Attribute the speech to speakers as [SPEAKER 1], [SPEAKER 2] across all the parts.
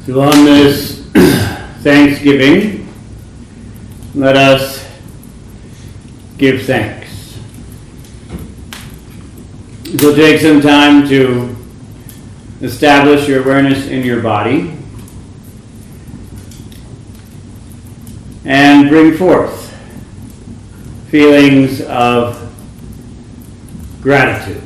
[SPEAKER 1] So on this Thanksgiving, let us give thanks. So take some time to establish your awareness in your body and bring forth feelings of gratitude.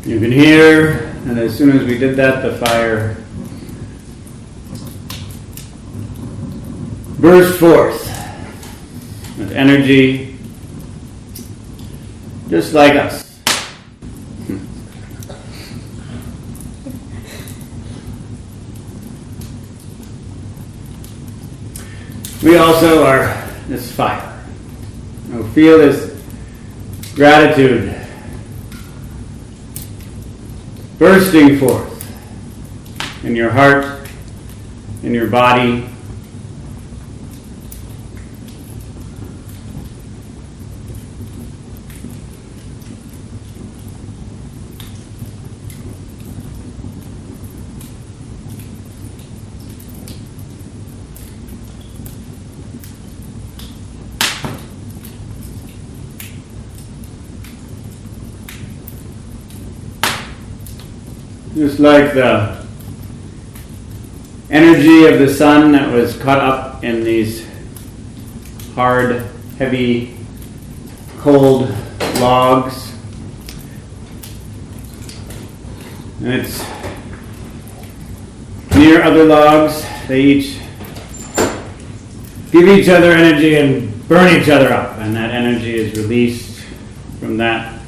[SPEAKER 1] You can hear, and as soon as we did that, the fire burst forth with energy, just like us. We also are this fire. Now feel this gratitude bursting forth in your heart, in your body. Just like the energy of the sun that was caught up in these hard, heavy, cold logs. And it's near other logs. They each give each other energy and burn each other up. And that energy is released from that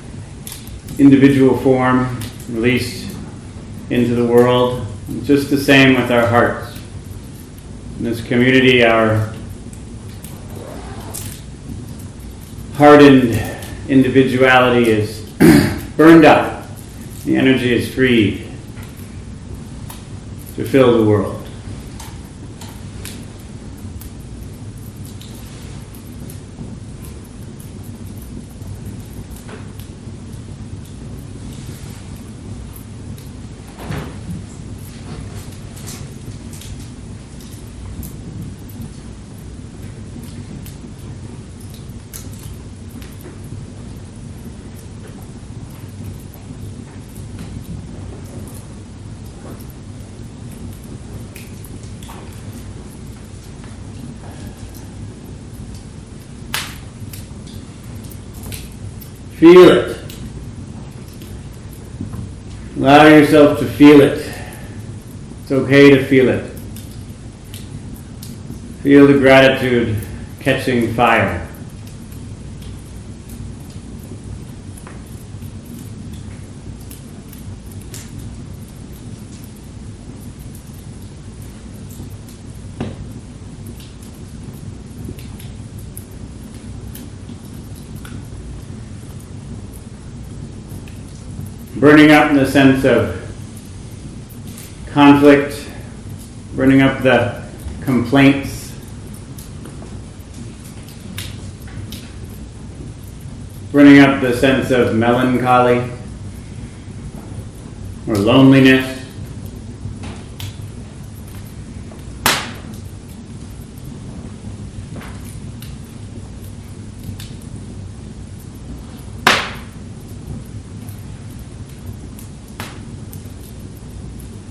[SPEAKER 1] individual form, released into the world. Just the same with our hearts. In this community, our hardened individuality is burned up. The energy is freed to fill the world. Feel it. Allow yourself to feel it. It's okay to feel it. Feel the gratitude catching fire. Burning up in the sense of conflict, burning up the complaints, burning up the sense of melancholy or loneliness.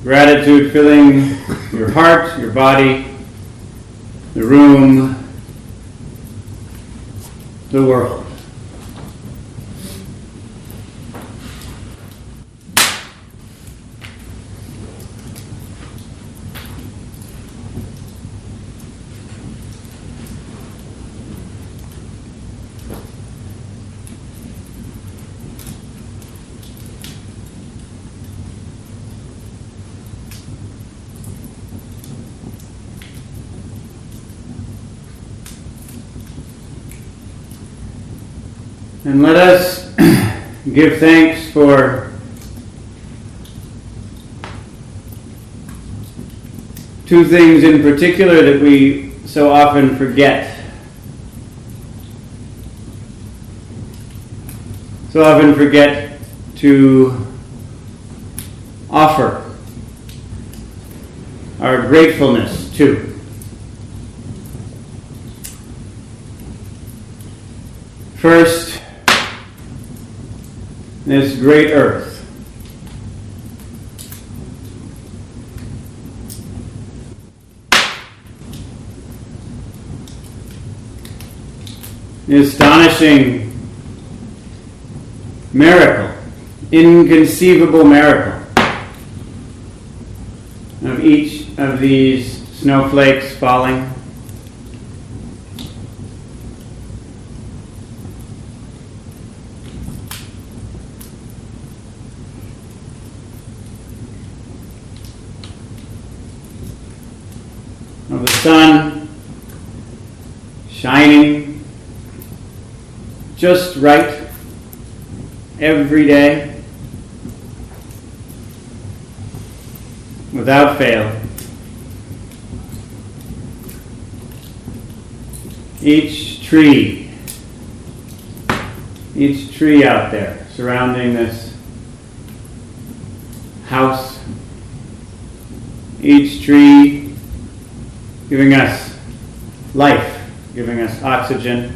[SPEAKER 1] Gratitude filling your heart, your body, the room, the world. And let us give thanks for two things in particular that we so often forget. So often forget to offer our gratefulness to. First, this great earth. The astonishing miracle, inconceivable miracle of each of these snowflakes falling. Of the sun shining just right every day, without fail. Each tree out there surrounding this house, each tree giving us life, giving us oxygen,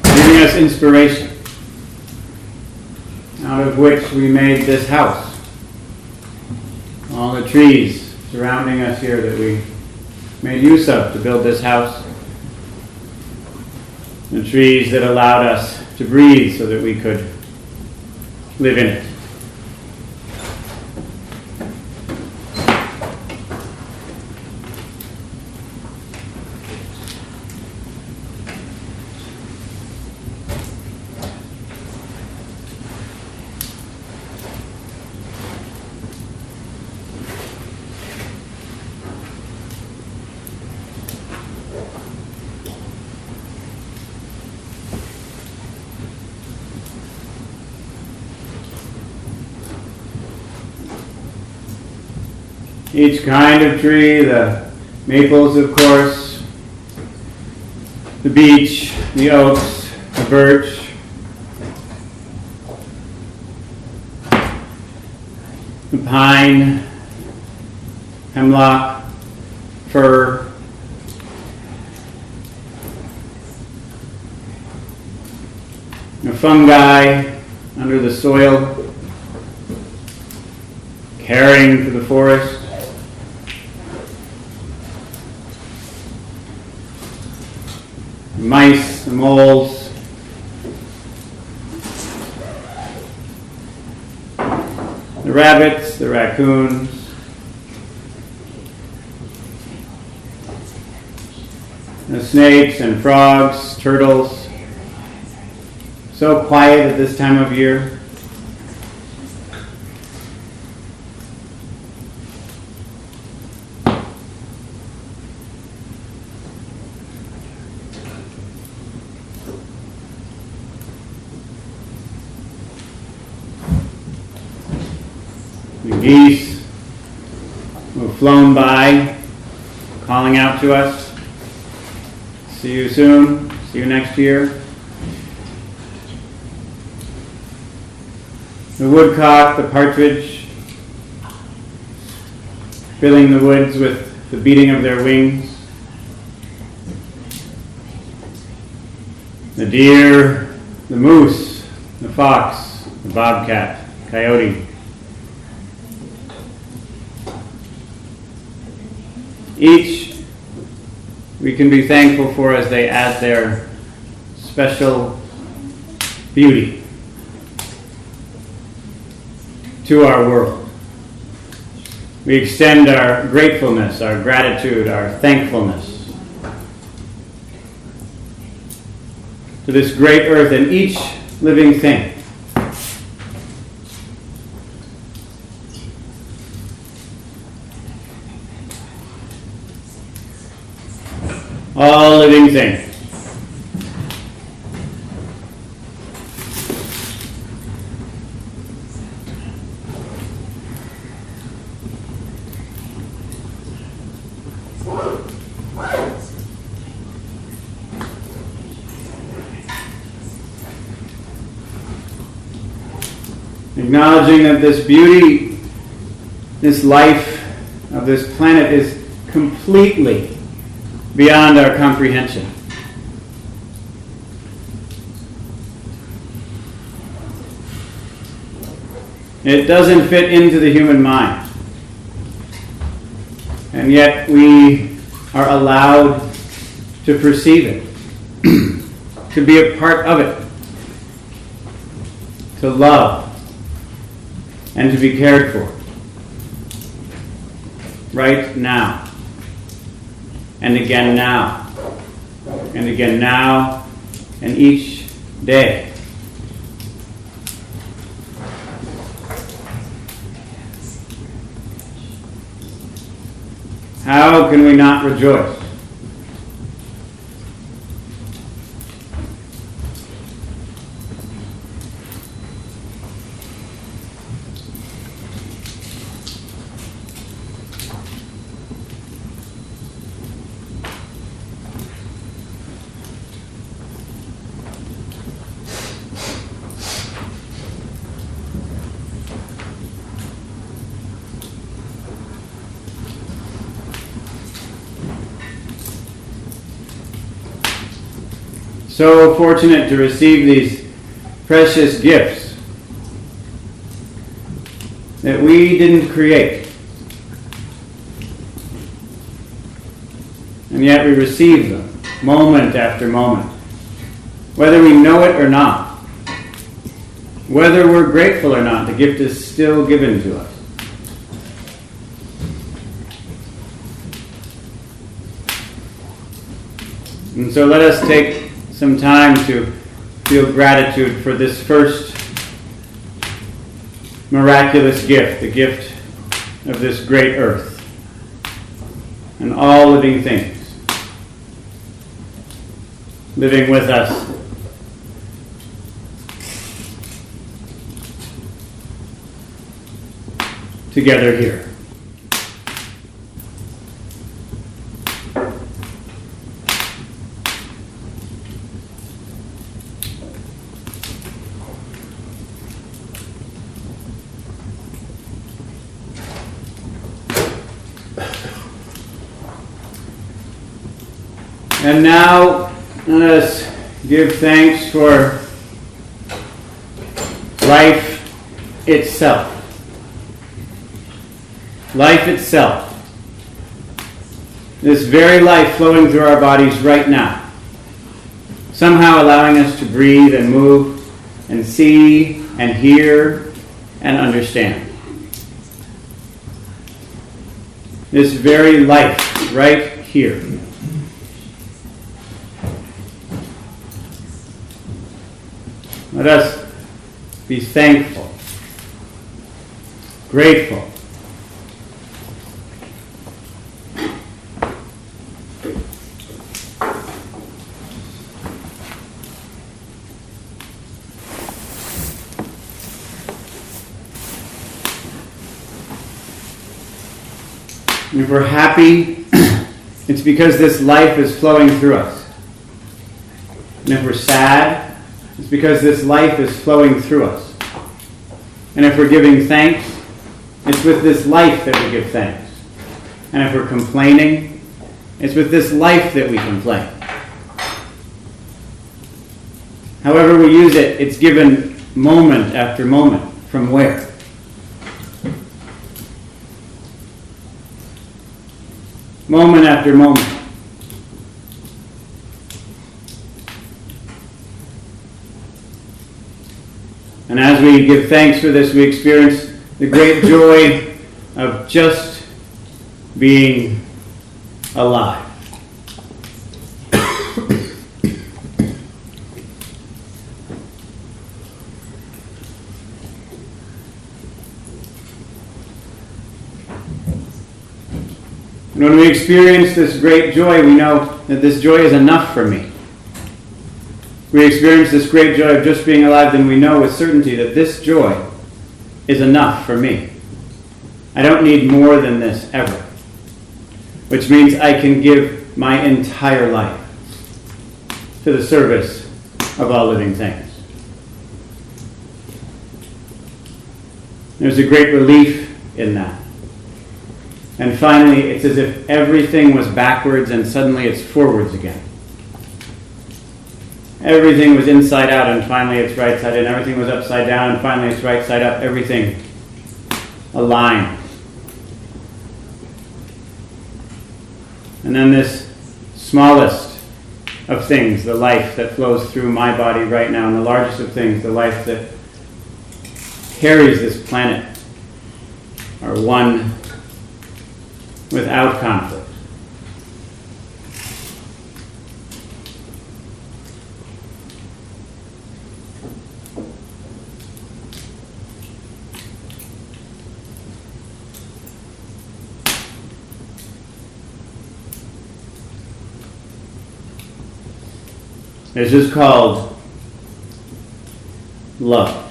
[SPEAKER 1] giving us inspiration, out of which we made this house. All the trees surrounding us here that we made use of to build this house. The trees that allowed us to breathe so that we could live in it. Each kind of tree, the maples, of course, the beech, the oaks, the birch, the pine, hemlock, fir, the fungi under the soil, caring for the forest. The mice, the moles, the rabbits, the raccoons, the snakes and frogs, turtles, so quiet at this time of year. The geese who have flown by, calling out to us, see you soon, see you next year. The woodcock, the partridge, filling the woods with the beating of their wings. The deer, the moose, the fox, the bobcat, coyote. Each we can be thankful for as they add their special beauty to our world. We extend our gratefulness, our gratitude, our thankfulness to this great earth and each living thing. all living things. Acknowledging that this beauty, this life of this planet is completely beyond our comprehension. It doesn't fit into the human mind. And yet we are allowed to perceive it, to be a part of it, to love, and to be cared for. Right now. And again now. And again now. And each day. How can we not rejoice? So fortunate to receive these precious gifts that we didn't create. And yet we receive them moment after moment, whether we know it or not, whether we're grateful or not. The gift is still given to us. And so let us take some time to feel gratitude for this first miraculous gift, the gift of this great earth and all living things living with us. Together here. And now, let us give thanks for life itself. Life itself. This very life flowing through our bodies right now. Somehow allowing us to breathe and move and see and hear and understand. This very life right here. Let us be thankful, grateful. And if we're happy, it's because this life is flowing through us. And if we're sad, it's because this life is flowing through us. And if we're giving thanks, it's with this life that we give thanks. And if we're complaining, it's with this life that we complain. However we use it, it's given moment after moment. From where? Moment after moment. And as we give thanks for this, we experience the great joy of just being alive. And when we experience this great joy, we know that this joy is enough for me. We experience this great joy of just being alive, then we know with certainty that this joy is enough for me. I don't need more than this ever. Which means I can give my entire life to the service of all living things. There's a great relief in that. And finally, it's as if everything was backwards and suddenly it's forwards again. Everything was inside out and finally it's right side in. Everything was upside down and finally it's right side up. Everything aligned. And then this smallest of things, the life that flows through my body right now, and the largest of things, the life that carries this planet, are one without conflict. This is called love.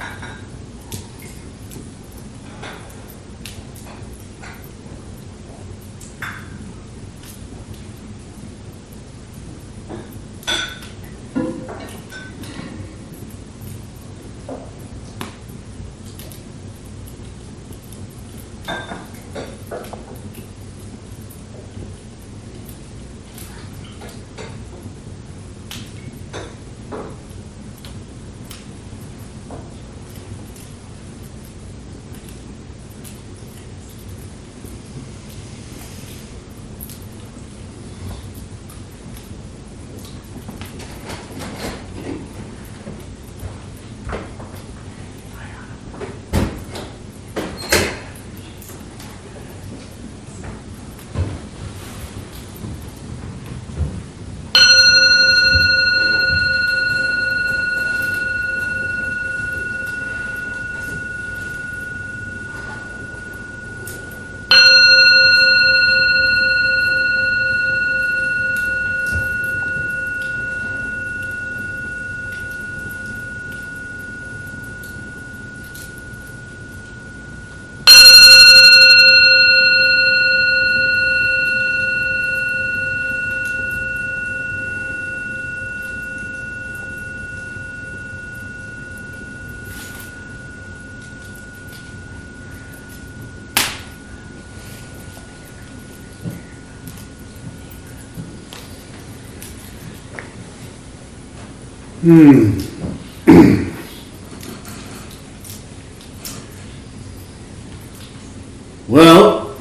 [SPEAKER 1] Well,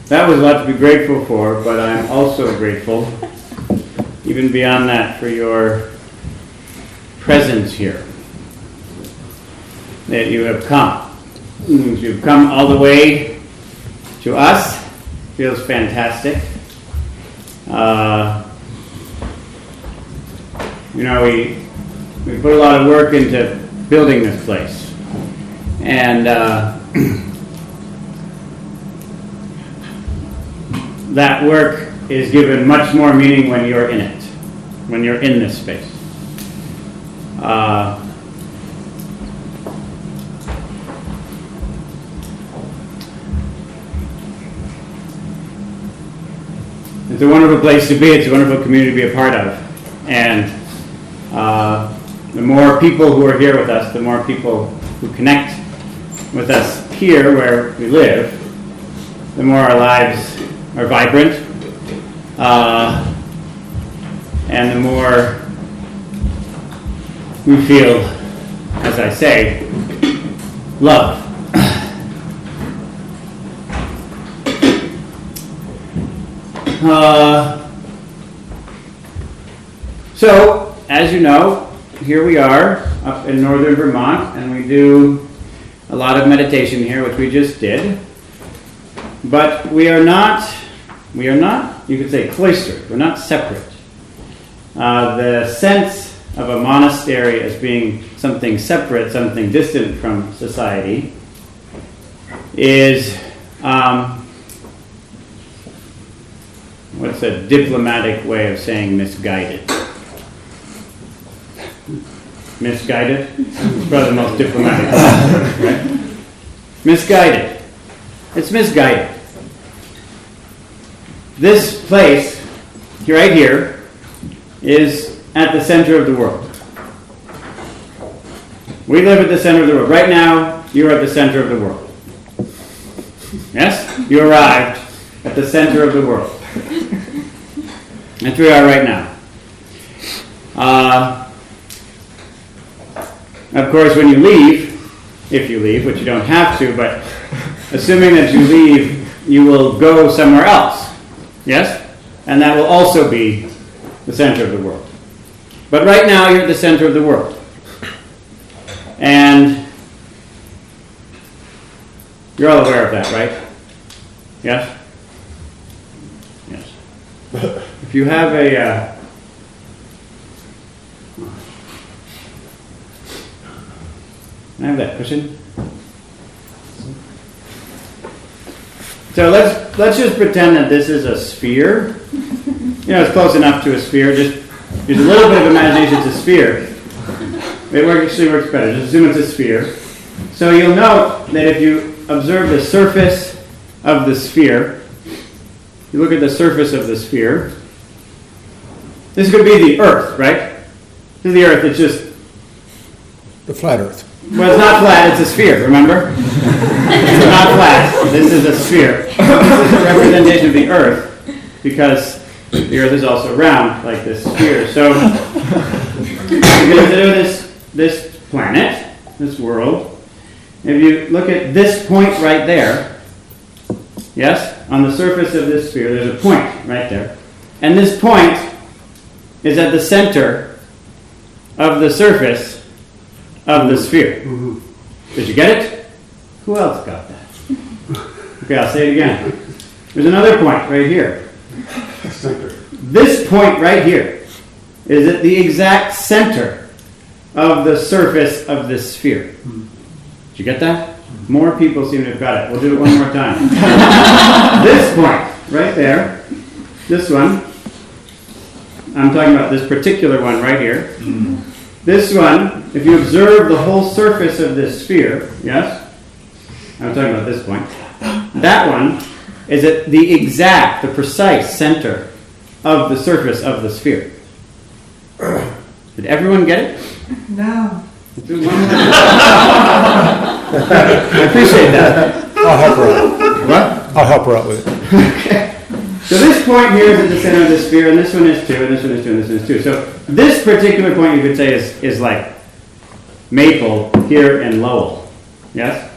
[SPEAKER 1] that was a lot to be grateful for, but I'm also grateful, even beyond that, for your presence here. That you have come. You've come all the way to us. Feels fantastic. We put a lot of work into building this place. And that work is given much more meaning when you're in it, when you're in this space. It's a wonderful place to be. It's a wonderful community to be a part of. And the more people who are here with us, the more people who connect with us here where we live, the more our lives are vibrant, and the more we feel, as I say, love. So, as you know, here we are up in northern Vermont, and we do a lot of meditation here, which we just did. But we are not, you could say, cloistered. We're not separate. The sense of a monastery as being something separate, something distant from society, is what's a diplomatic way of saying misguided? Misguided? It's probably the most diplomatic word, right? Misguided. It's misguided. This place, right here, is at the center of the world. We live at the center of the world. Right now, you're at the center of the world. Yes? You arrived at the center of the world. That's where we are right now. Of course, when you leave, if you leave, which you don't have to, but assuming that you leave, you will go somewhere else. Yes? And that will also be the center of the world. But right now, you're at the center of the world. And you're all aware of that, right? Yes? Yes. If you have a... Can I have that cushion? So let's just pretend that this is a sphere. You know, it's close enough to a sphere. Just use a little bit of imagination. It's a sphere. It actually works better. Just assume it's a sphere. So you'll note that if you observe the surface of the sphere, you look at the surface of the sphere, this could be the Earth, right? This is the Earth. It's just...
[SPEAKER 2] The flat Earth.
[SPEAKER 1] Well, it's not flat. It's a sphere, remember? It's not flat. This is a sphere. This is a representation of the Earth because the Earth is also round, like this sphere. So you consider this planet, this world. If you look at this point right there, yes, on the surface of this sphere, there's a point right there. And this point is at the center of the surface of the sphere. Mm-hmm. Did you get it? Who else got that? Okay, I'll say it again. There's another point right here. This point right here is at the exact center of the surface of this sphere. Did you get that? More people seem to have got it. We'll do it one more time. This point right there, this one, I'm talking about this particular one right here. This one, if you observe the whole surface of this sphere, yes? I'm talking about this point. That one is at the precise center of the surface of the sphere. Did everyone get it?
[SPEAKER 3] No.
[SPEAKER 1] I appreciate that.
[SPEAKER 2] I'll help her out.
[SPEAKER 1] What?
[SPEAKER 2] I'll help her out with it.
[SPEAKER 1] Okay. So this point here is at the center of the sphere, and this one is 2, and this one is 2, and this one is 2. So this particular point, you could say, is like Maple here in Lowell. Yes?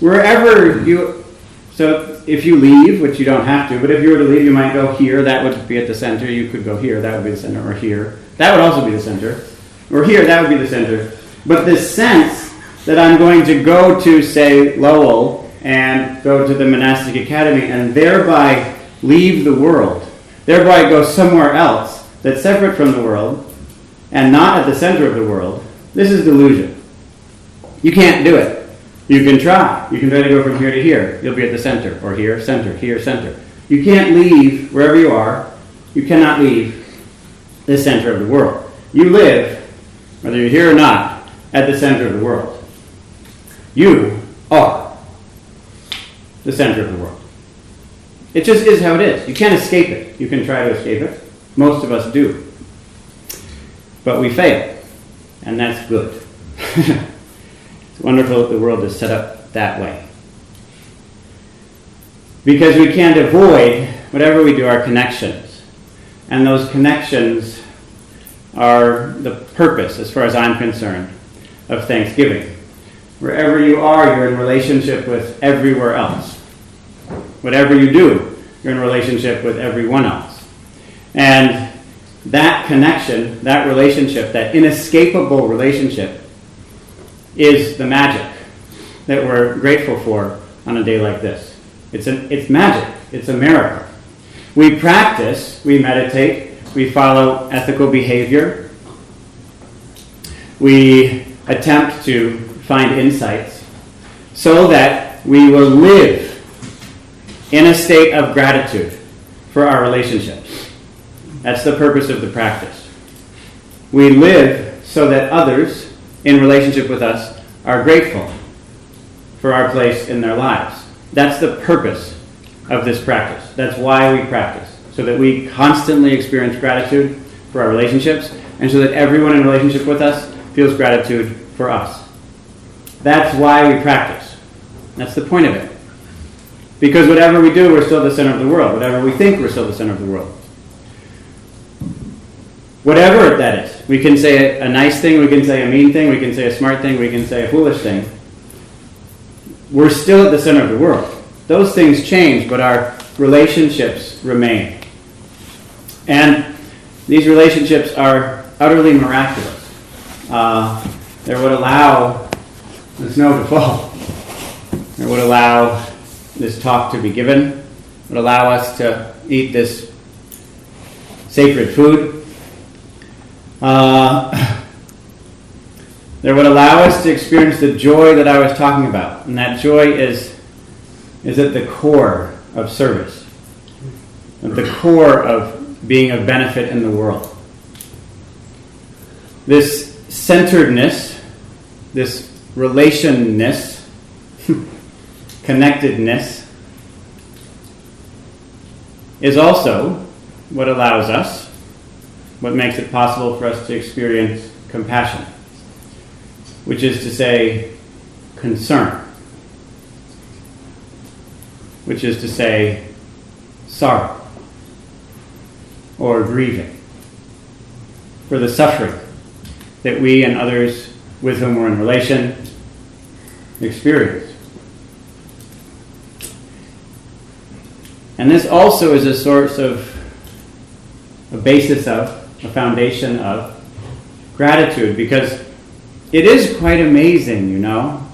[SPEAKER 1] Wherever you... So if you leave, which you don't have to, but if you were to leave, you might go here. That would be at the center. You could go here. That would be the center. Or here. That would also be the center. Or here. That would be the center. But this sense that I'm going to go to, say, Lowell and go to the Monastic Academy and thereby leave the world, thereby go somewhere else that's separate from the world and not at the center of the world, this is delusion. You can't do it. You can try. You can try to go from here to here. You'll be at the center, or here, center, here, center. You can't leave wherever you are. You cannot leave the center of the world. You live, whether you're here or not, at the center of the world. You are the center of the world. It just is how it is. You can't escape it. You can try to escape it. Most of us do. But we fail. And that's good. It's wonderful that the world is set up that way. Because we can't avoid, whatever we do, our connections. And those connections are the purpose, as far as I'm concerned, of Thanksgiving. Wherever you are, you're in relationship with everywhere else. Whatever you do, you're in relationship with everyone else. And that connection, that relationship, that inescapable relationship is the magic that we're grateful for on a day like this. It's magic. It's a miracle. We practice, we meditate, we follow ethical behavior. We attempt to find insights so that we will live in a state of gratitude for our relationships. That's the purpose of the practice. We live so that others in relationship with us are grateful for our place in their lives. That's the purpose of this practice. That's why we practice, so that we constantly experience gratitude for our relationships, and so that everyone in relationship with us feels gratitude for us. That's why we practice. That's the point of it. Because whatever we do, we're still the center of the world. Whatever we think, we're still the center of the world. Whatever that is. We can say a nice thing, we can say a mean thing, we can say a smart thing, we can say a foolish thing. We're still at the center of the world. Those things change, but our relationships remain. And these relationships are utterly miraculous. They would allow the snow to fall. They would allow this talk to be given. Would allow us to eat this sacred food. They would allow us to experience the joy that I was talking about. And that joy is at the core of service. At the core of being of benefit in the world. This centeredness, this relationness, connectedness, is also what allows us, what makes it possible for us to experience compassion, which is to say concern, which is to say sorrow or grieving for the suffering that we and others with whom we're in relation experience. And this also is a source of, a basis of, a foundation of gratitude, because it is quite amazing, you know.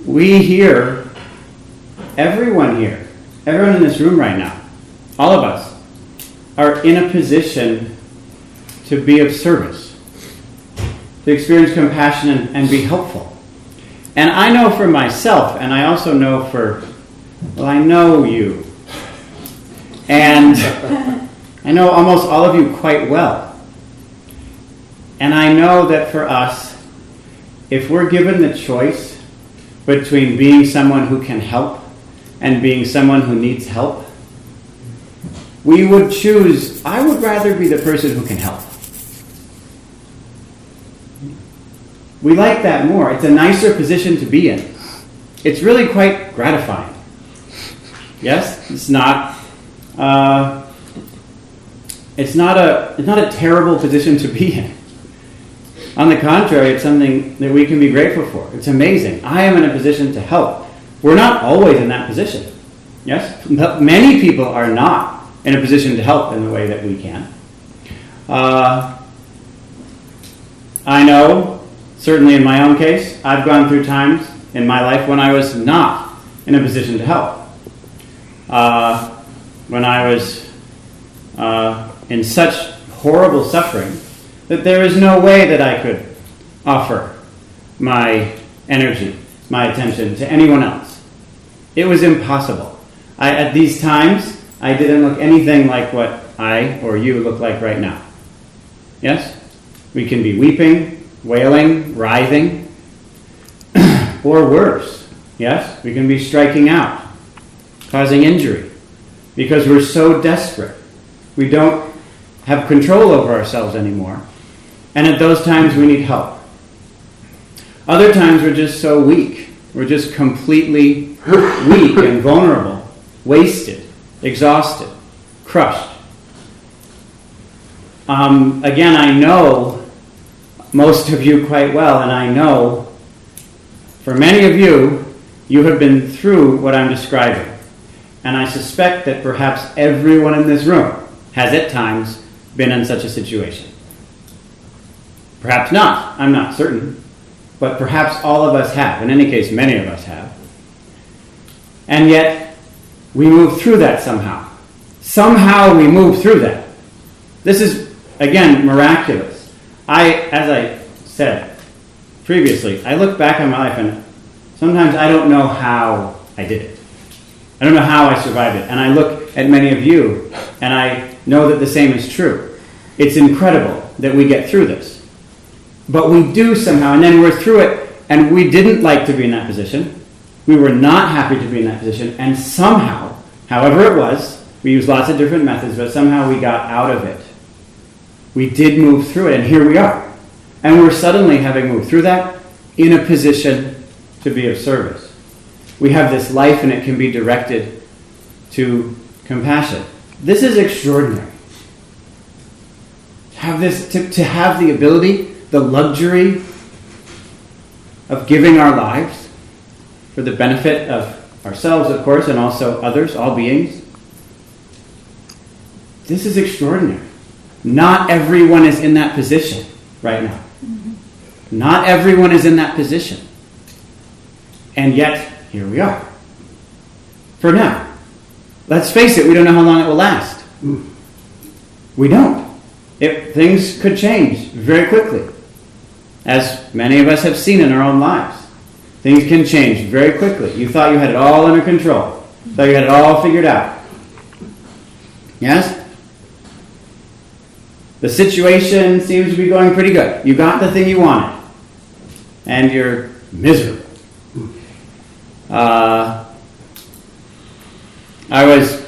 [SPEAKER 1] We here, everyone in this room right now, all of us, are in a position to be of service, to experience compassion and be helpful. And I know for myself, and I also know I know you. And I know almost all of you quite well. And I know that for us, if we're given the choice between being someone who can help and being someone who needs help, we would choose, I would rather be the person who can help. We like that more. It's a nicer position to be in. It's really quite gratifying. Yes? It's not a terrible position to be in. On the contrary, it's something that we can be grateful for. It's amazing. I am in a position to help. We're not always in that position. Yes? But many people are not in a position to help in the way that we can. I know, certainly in my own case, I've gone through times in my life when I was not in a position to help. When I was in such horrible suffering that there is no way that I could offer my energy, my attention to anyone else. It was impossible. At these times, I didn't look anything like what I or you look like right now. Yes? We can be weeping, wailing, writhing, or worse. Yes? We can be striking out, causing injury, because we're so desperate. We don't have control over ourselves anymore. And at those times, we need help. Other times, we're just so weak. We're just completely weak and vulnerable, wasted, exhausted, crushed. Again, I know most of you quite well, and I know for many of you, you have been through what I'm describing. And I suspect that perhaps everyone in this room has at times been in such a situation. Perhaps not, I'm not certain, but perhaps all of us have. In any case, many of us have. And yet, we move through that somehow. Somehow we move through that. This is, again, miraculous. As I said previously, I look back on my life and sometimes I don't know how I did it. I don't know how I survived it. And I look at many of you, and I know that the same is true. It's incredible that we get through this. But we do somehow, and then we're through it, and we didn't like to be in that position. We were not happy to be in that position, and somehow, however it was, we used lots of different methods, but somehow we got out of it. We did move through it, and here we are. And we're suddenly, having moved through that, in a position to be of service. We have this life, and it can be directed to compassion. This is extraordinary. To have the ability, the luxury of giving our lives for the benefit of ourselves, of course, and also others, all beings. This is extraordinary. Not everyone is in that position right now. Not everyone is in that position. And yet, here we are. For now. Let's face it, we don't know how long it will last. We don't. Things could change very quickly. As many of us have seen in our own lives. Things can change very quickly. You thought you had it all under control. Thought you had it all figured out. Yes? The situation seems to be going pretty good. You got the thing you wanted. And you're miserable. I was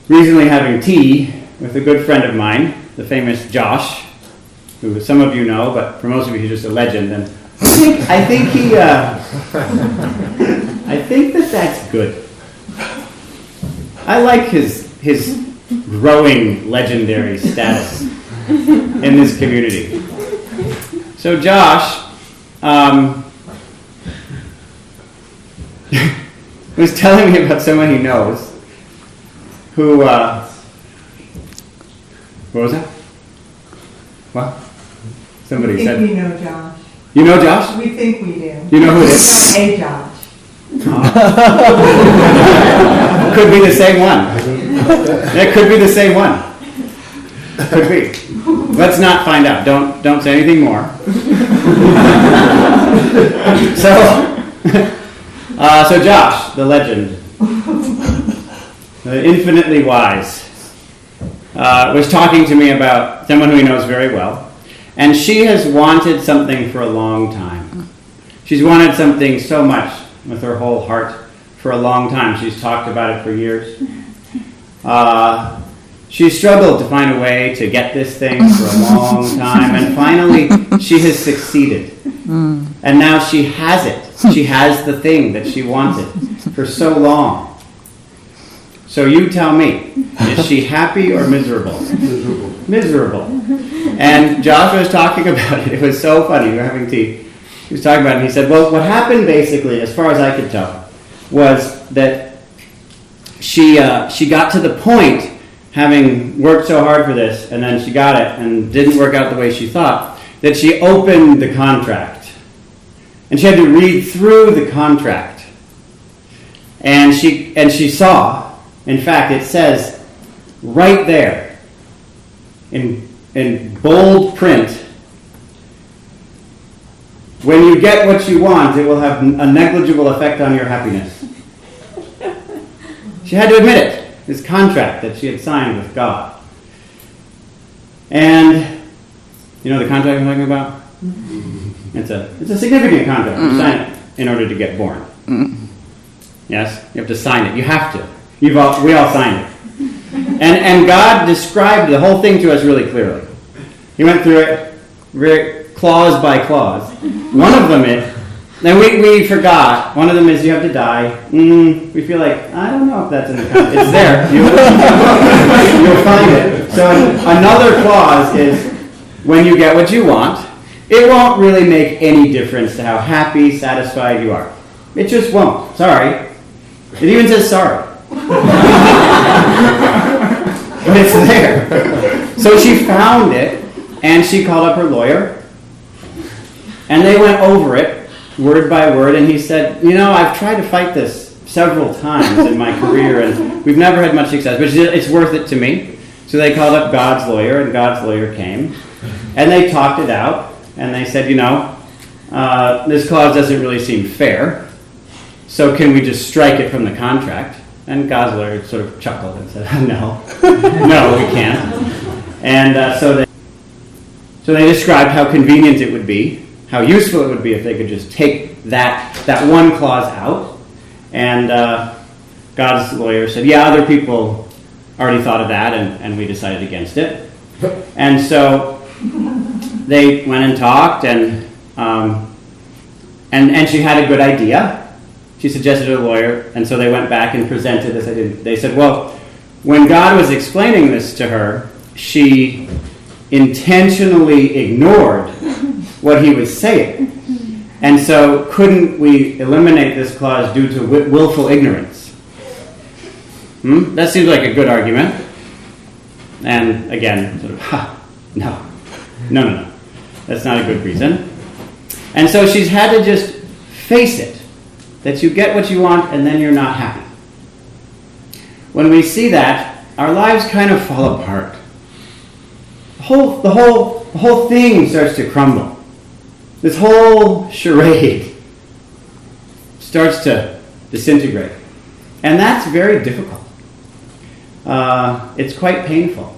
[SPEAKER 1] recently having tea with a good friend of mine, the famous Josh, who some of you know, but for most of you he's just a legend. And I think that's good. I like his growing legendary status in this community. So Josh was telling me about someone he knows who, what was that? What? Somebody said.
[SPEAKER 3] We know Josh.
[SPEAKER 1] You know Josh?
[SPEAKER 3] We think we do.
[SPEAKER 1] You know who it is?
[SPEAKER 3] Hey, Josh.
[SPEAKER 1] Could be the same one. It could be the same one. Could be. Let's not find out. Don't say anything more. So Josh, the legend, the infinitely wise, was talking to me about someone who he knows very well. And she has wanted something for a long time. She's wanted something so much with her whole heart for a long time. She's talked about it for years. She struggled to find a way to get this thing for a long time. And finally, she has succeeded. And now she has it. She has the thing that she wanted for so long. So you tell me, is she happy or miserable? Miserable. And Josh was talking about it. It was so funny. We were having tea. He was talking about it, and he said, well, what happened basically, as far as I could tell, was that she got to the point, having worked so hard for this, and then she got it, and didn't work out the way she thought, that she opened the contract. And she had to read through the contract. And she saw, in fact, it says right there, in bold print, when you get what you want, it will have a negligible effect on your happiness. She had to admit it, this contract that she had signed with God. And you know the contract I'm talking about? It's a significant contract. You sign it in order to get born. Yes? You have to sign it. You have to. We all signed it. And God described the whole thing to us really clearly. He went through it very clause by clause. One of them is, and we forgot, one of them is you have to die. We feel like, I don't know if that's in the contract. It's there. You'll find it. So another clause is, when you get what you want, it won't really make any difference to how happy, satisfied you are. It just won't. Sorry. It even says sorry. But it's there. So she found it, and she called up her lawyer, and they went over it, word by word, and he said, I've tried to fight this several times in my career, and we've never had much success, but it's worth it to me. So they called up God's lawyer, and God's lawyer came, and they talked it out, and they said, this clause doesn't really seem fair, so can we just strike it from the contract? And God's lawyer sort of chuckled and said, no, no, we can't. And so they described how convenient it would be, how useful it would be if they could just take that one clause out. And God's lawyer said, yeah, other people already thought of that, and we decided against it. And so they went and talked, and she had a good idea. She suggested to the lawyer, and so they went back and presented this idea. They said, well, when God was explaining this to her, she intentionally ignored what he was saying. And so couldn't we eliminate this clause due to willful ignorance? That seems like a good argument. And again, sort of, no. That's not a good reason. And so she's had to just face it, that you get what you want and then you're not happy. When we see that, our lives kind of fall apart. The whole thing starts to crumble. This whole charade starts to disintegrate. And that's very difficult. It's quite painful.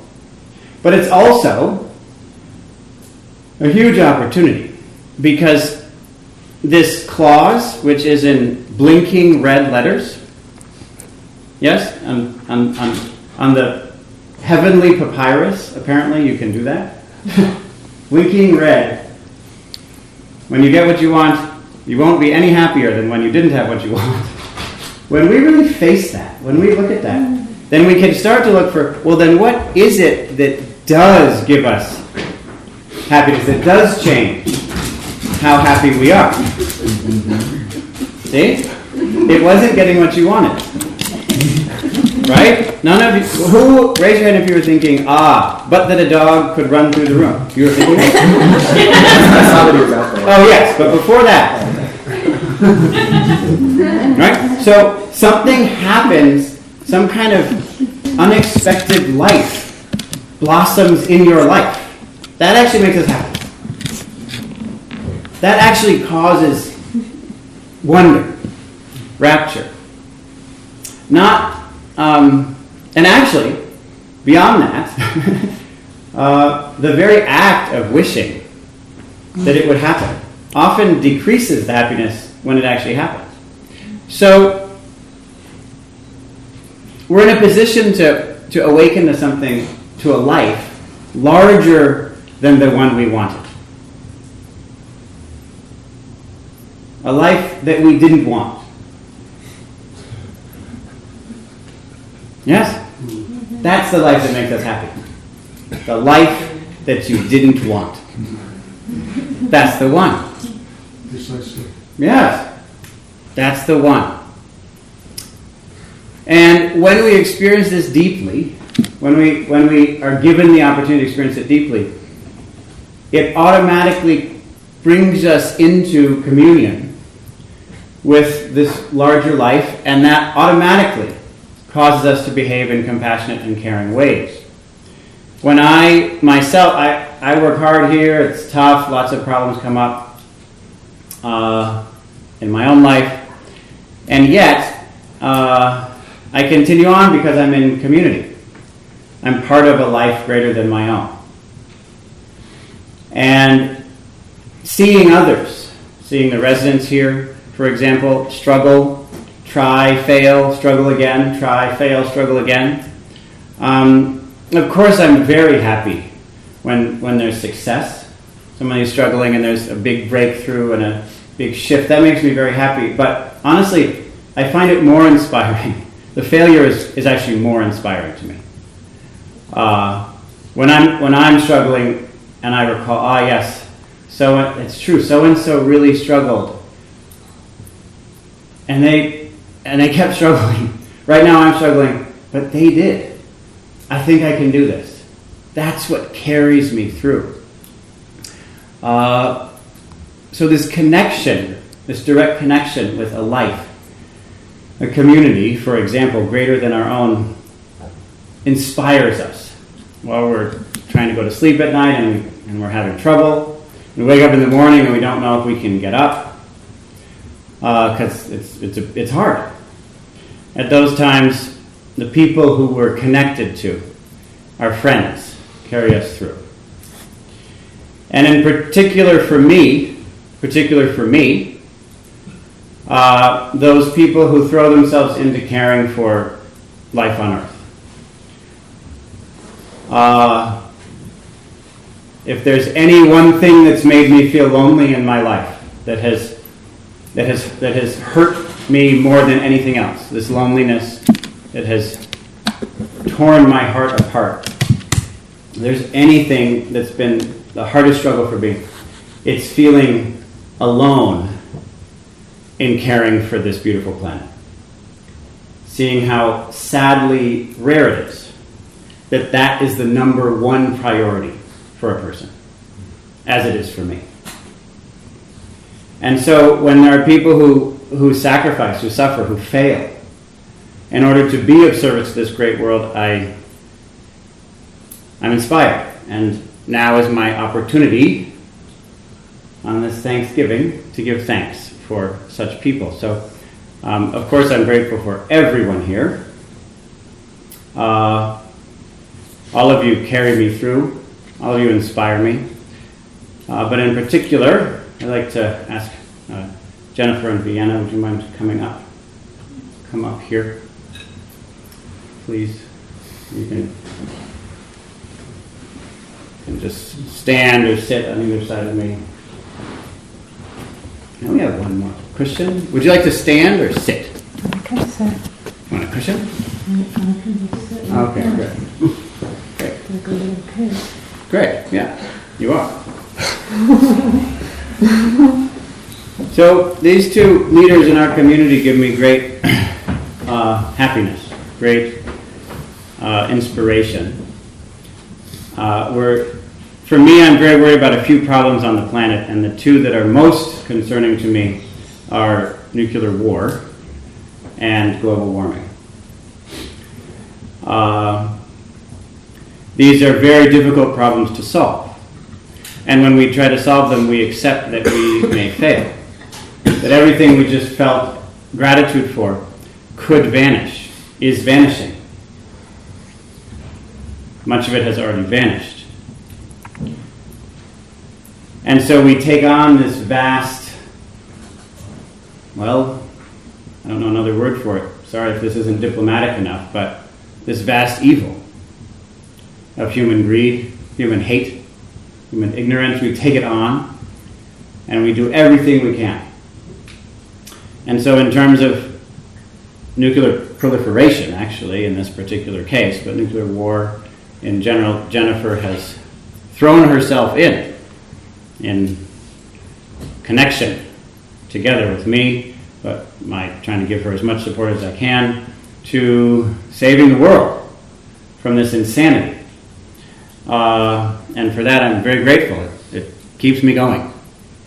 [SPEAKER 1] But it's also a huge opportunity, because this clause, which is in blinking red letters, yes, on the heavenly papyrus, apparently you can do that. Blinking red. When you get what you want, you won't be any happier than when you didn't have what you want. When we really face that, when we look at that, then we can start to look for, well, then what is it that does give us happiness, that does change how happy we are? See? It wasn't getting what you wanted. Right? None of you, who, raise your hand if you were thinking, but that a dog could run through the room. You were thinking that? Oh yes, but before that. Right? So something happens, some kind of unexpected life blossoms in your life. That actually makes us happy. That actually causes wonder, rapture. Not, and actually, beyond that, the very act of wishing that it would happen often decreases the happiness when it actually happens. So, we're in a position to awaken to something, to a life larger than the one we wanted. A life that we didn't want. Yes? That's the life that makes us happy. The life that you didn't want. That's the one. Yes. That's the one. And when we experience this deeply, when we are given the opportunity to experience it deeply, it automatically brings us into communion with this larger life, and that automatically causes us to behave in compassionate and caring ways. When I work hard here, it's tough, lots of problems come up in my own life, and yet I continue on because I'm in community. I'm part of a life greater than my own. And seeing others, seeing the residents here, for example, struggle, try, fail, struggle again, try, fail, struggle again. Of course, I'm very happy when there's success. Somebody's struggling and there's a big breakthrough and a big shift. That makes me very happy. But honestly, I find it more inspiring. The failure is actually more inspiring to me. When I'm struggling and I recall, yes, so it's true, so-and-so really struggled. And they kept struggling. Right now I'm struggling, but they did. I think I can do this. That's what carries me through. So this connection, this direct connection with a life, a community, for example, greater than our own, inspires us while we're trying to go to sleep at night and we're having trouble. We wake up in the morning and we don't know if we can get up because it's hard. At those times, the people who we're connected to, our friends, carry us through. And in particular for me, those people who throw themselves into caring for life on earth. If there's any one thing that's made me feel lonely in my life, that has hurt me more than anything else, this loneliness that has torn my heart apart. If there's anything that's been the hardest struggle for me, it's feeling alone in caring for this beautiful planet. Seeing how sadly rare it is that is the number one priority for a person, as it is for me. And so when there are people who sacrifice, who suffer, who fail, in order to be of service to this great world, I'm inspired. And now is my opportunity on this Thanksgiving to give thanks for such people. So, of course, I'm grateful for everyone here. All of you carry me through. All of you inspire me. But in particular, I'd like to ask Jennifer and Vienna, would you mind coming up? Come up here, please. You can just stand or sit on either side of me. And we have one more. Christian, would you like to stand or sit?
[SPEAKER 3] I can sit.
[SPEAKER 1] Want a cushion?
[SPEAKER 3] I can just sit.
[SPEAKER 1] Okay, good. Great.
[SPEAKER 3] Like a little kid.
[SPEAKER 1] Great, yeah, you are. So these two leaders in our community give me great happiness, great inspiration. For me, I'm very worried about a few problems on the planet, and the two that are most concerning to me are nuclear war and global warming. These are very difficult problems to solve. And when we try to solve them, we accept that we may fail. That everything we just felt gratitude for could vanish, is vanishing. Much of it has already vanished. And so we take on this vast, well, I don't know another word for it. Sorry if this isn't diplomatic enough, but this vast evil of human greed, human hate, human ignorance. We take it on, and we do everything we can. And so in terms of nuclear proliferation, actually, in this particular case, but nuclear war in general, Jennifer has thrown herself in connection together with me, but trying to give her as much support as I can to saving the world from this insanity. And for that, I'm very grateful. It keeps me going.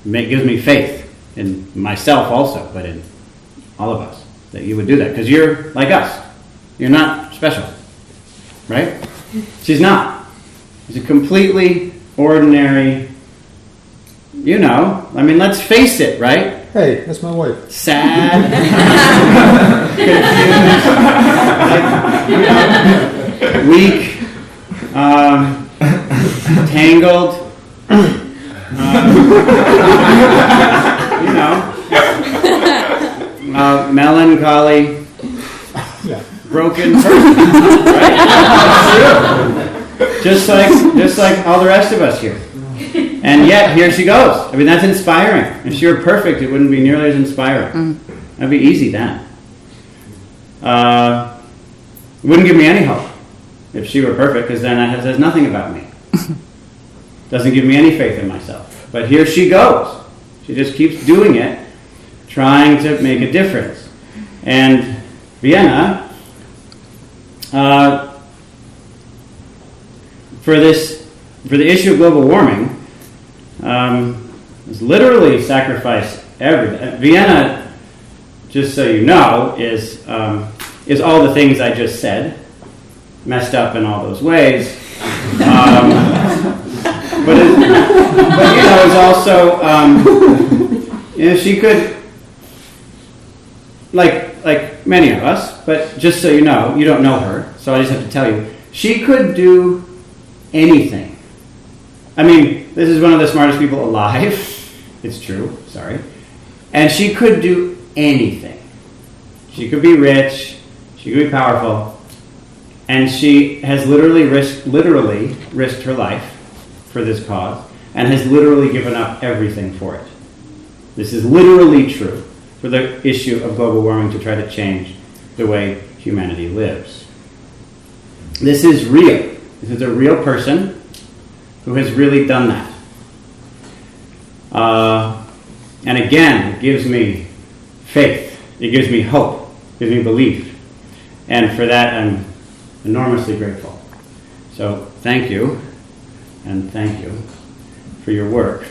[SPEAKER 1] It gives me faith in myself also, but in all of us, that you would do that. Because you're like us. You're not special. Right? She's not. She's a completely ordinary, let's face it, right?
[SPEAKER 2] Hey, that's my wife.
[SPEAKER 1] Sad, confused, weak, tangled, melancholy, broken person, right? Just like all the rest of us here. And yet, here she goes. That's inspiring. If she were perfect, it wouldn't be nearly as inspiring. That'd be easy then. It wouldn't give me any hope if she were perfect, because then that says nothing about me. Doesn't give me any faith in myself. But here she goes. She just keeps doing it, trying to make a difference. And Vienna, for the issue of global warming, has literally sacrificed everything. Vienna, just so you know, is all the things I just said, messed up in all those ways. it's also, she could, like many of us, but just so you know, you don't know her, so I just have to tell you, she could do anything. I mean, this is one of the smartest people alive. It's true, sorry. And she could do anything. She could be rich, she could be powerful, and she has literally risked her life for this cause, and has literally given up everything for it. This is literally true for the issue of global warming, to try to change the way humanity lives. This is real. This is a real person who has really done that. And again, it gives me faith. It gives me hope. It gives me belief. And for that, I'm enormously grateful. So thank you, and thank you for your work.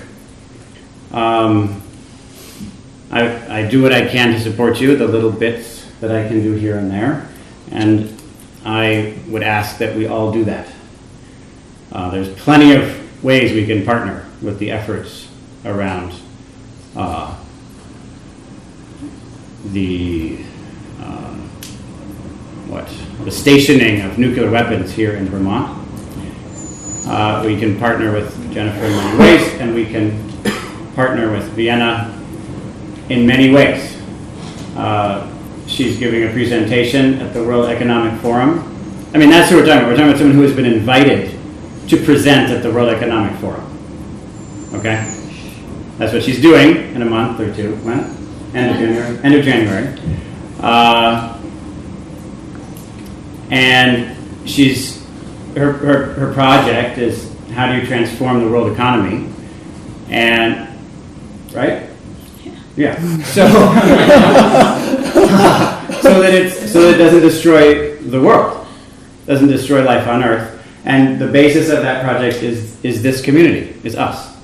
[SPEAKER 1] I do what I can to support you, the little bits that I can do here and there, and I would ask that we all do that. There's plenty of ways we can partner with the efforts around the stationing of nuclear weapons here in Vermont. We can partner with Jennifer in many ways, and we can partner with Vienna in many ways. She's giving a presentation at the World Economic Forum. I mean, that's who we're talking about. We're talking about someone who has been invited to present at the World Economic Forum. Okay? That's what she's doing in a month or two. When? End of January. And she's her project is, how do you transform the world economy? And right? Yeah. So that it doesn't destroy the world, doesn't destroy life on Earth. And the basis of that project is this community, is us.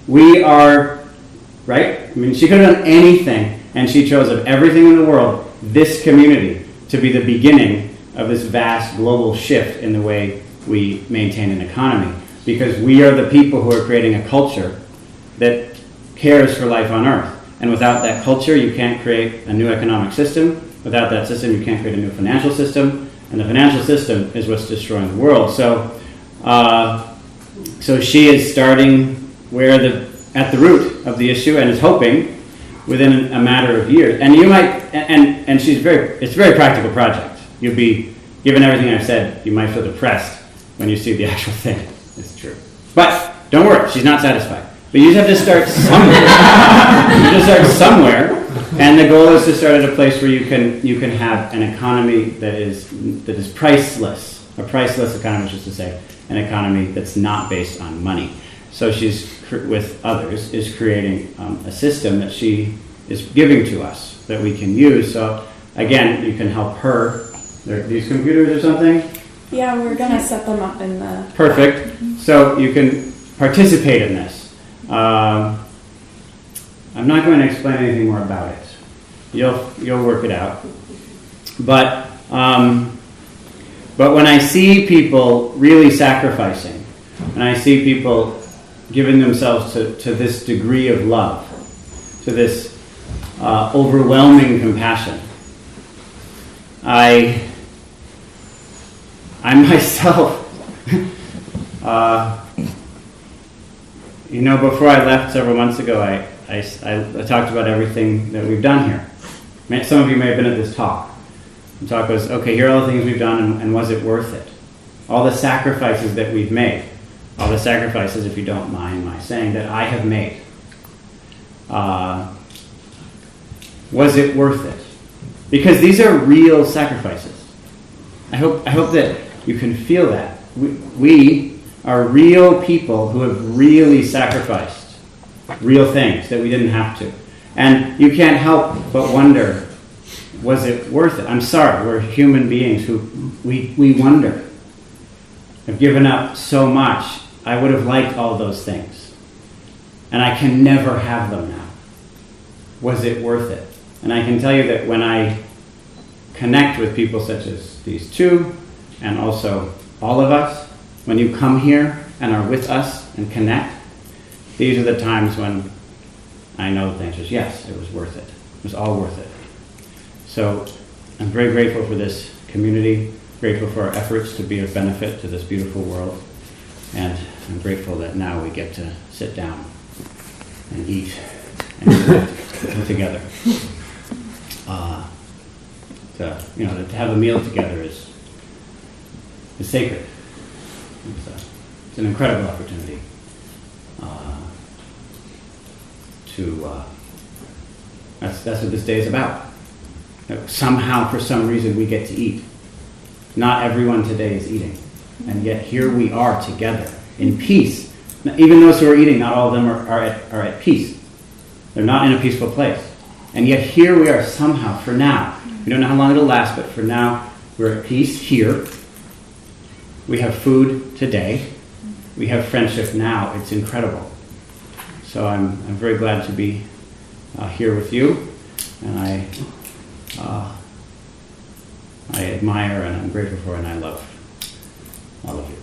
[SPEAKER 1] We are, right? I mean, she could have done anything, and she chose, of everything in the world, this community to be the beginning of this vast global shift in the way we maintain an economy. Because we are the people who are creating a culture that cares for life on Earth. And without that culture, you can't create a new economic system. Without that system, you can't create a new financial system. And the financial system is what's destroying the world. So she is starting at the root of the issue, and is hoping within a matter of years. And you might, and it's a very practical project. You'll be, given everything I've said, you might feel depressed when you see the actual thing. It's true. But don't worry, she's not satisfied. But you just have to start somewhere. You just start somewhere, and the goal is to start at a place where you can have an economy that is priceless, a priceless economy, which is to say, an economy that's not based on money. So she's, with others, is creating a system that she is giving to us that we can use. So again, you can help her. These computers or something?
[SPEAKER 4] Yeah, we're going to set them up in the...
[SPEAKER 1] Perfect. So you can participate in this. I'm not going to explain anything more about it. You'll work it out. But when I see people really sacrificing, and I see people giving themselves to this degree of love, to this overwhelming compassion, I myself, before I left several months ago, I talked about everything that we've done here. Some of you may have been at this talk. The talk was, okay, here are all the things we've done, and was it worth it? All the sacrifices that we've made. All the sacrifices, if you don't mind my saying, that I have made. Was it worth it? Because these are real sacrifices. I hope that you can feel that. We are real people who have really sacrificed real things that we didn't have to. And you can't help but wonder, was it worth it? I'm sorry, we're human beings who we wonder. I've given up so much. I would have liked all those things. And I can never have them now. Was it worth it? And I can tell you that when I connect with people such as these two, and also all of us, when you come here and are with us and connect, these are the times when I know that the answer is yes, it was worth it. It was all worth it. So I'm very grateful for this community, grateful for our efforts to be of benefit to this beautiful world, and I'm grateful that now we get to sit down and eat and together. To have a meal together is sacred. It's an incredible opportunity that's what this day is about. Somehow, for some reason, we get to eat. Not everyone today is eating, and yet here we are together in peace. Now, even those who are eating, not all of them are at peace. They're not in a peaceful place. And yet here we are somehow, for now. We don't know how long it'll last, but for now, we're at peace here. We have food today. We have friendship now. It's incredible. So I'm very glad to be here with you, and I admire and I'm grateful for, and I love all of you.